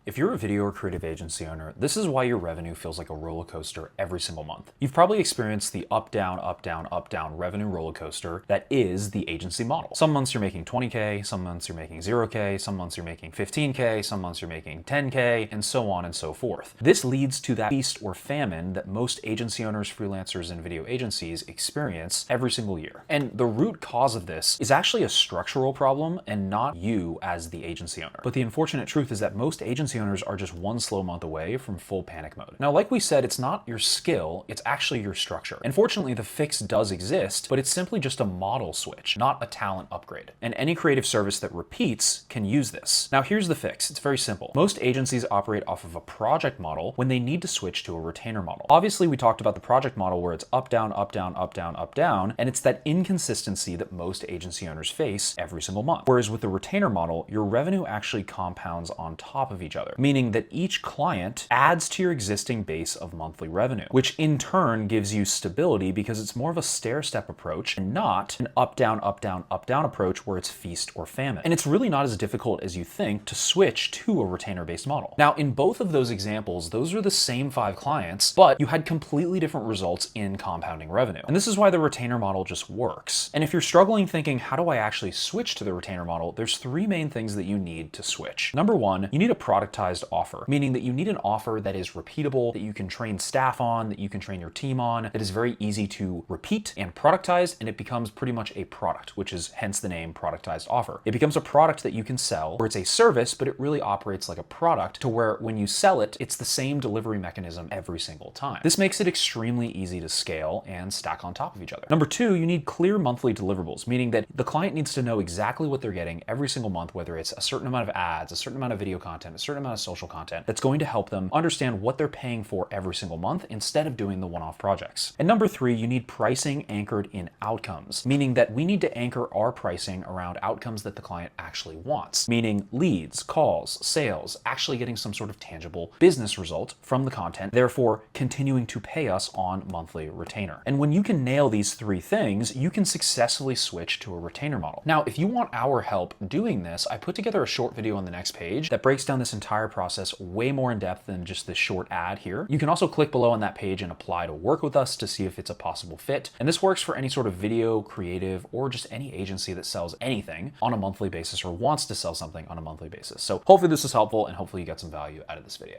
If you're a video or creative agency owner, this is why your revenue feels like a roller coaster every single month. You've probably experienced the up, down, up, down, up, down revenue roller coaster that is the agency model. Some months you're making 20K, some months you're making 0K, some months you're making 15K, some months you're making 10K, and so on and so forth. This leads to that feast or famine that most agency owners, freelancers, and video agencies experience every single year. And the root cause of this is actually a structural problem and not you as the agency owner. But the unfortunate truth is that most agency owners are just one slow month away from full panic mode. Now, like we said, it's not your skill, it's actually your structure. And fortunately, the fix does exist, but it's simply just a model switch, not a talent upgrade. And any creative service that repeats can use this. Now, here's the fix. It's very simple. Most agencies operate off of a project model when they need to switch to a retainer model. Obviously, we talked about the project model where it's up, down, up, down, up, down, up, down, and it's that inconsistency that most agency owners face every single month. Whereas with the retainer model, your revenue actually compounds on top of each other, meaning that each client adds to your existing base of monthly revenue, which in turn gives you stability because it's more of a stair-step approach and not an up, down, up, down, up, down approach where it's feast or famine. And it's really not as difficult as you think to switch to a retainer-based model. Now, in both of those examples, those are the same 5 clients, but you had completely different results in compounding revenue. And this is why the retainer model just works. And if you're struggling thinking, how do I actually switch to the retainer model? There's 3 main things that you need to switch. Number 1, you need a productized offer, meaning that you need an offer that is repeatable, that you can train staff on, that you can train your team on, that is very easy to repeat and productize, and it becomes pretty much a product, which is hence the name productized offer. It becomes a product that you can sell, where it's a service, but it really operates like a product to where when you sell it, it's the same delivery mechanism every single time. This makes it extremely easy to scale and stack on top of each other. Number 2, you need clear monthly deliverables, meaning that the client needs to know exactly what they're getting every single month, whether it's a certain amount of ads, a certain amount of video content, a certain amount of social content, that's going to help them understand what they're paying for every single month instead of doing the one-off projects. And number 3, you need pricing anchored in outcomes, meaning that we need to anchor our pricing around outcomes that the client actually wants, meaning leads, calls, sales, actually getting some sort of tangible business result from the content, therefore continuing to pay us on monthly retainer. And when you can nail these 3 things, you can successfully switch to a retainer model. Now, if you want our help doing this, I put together a short video on the next page that breaks down this entire process way more in depth than just this short ad here. You can also click below on that page and apply to work with us to see if it's a possible fit. And this works for any sort of video, creative, or just any agency that sells anything on a monthly basis or wants to sell something on a monthly basis. So hopefully this is helpful and hopefully you got some value out of this video.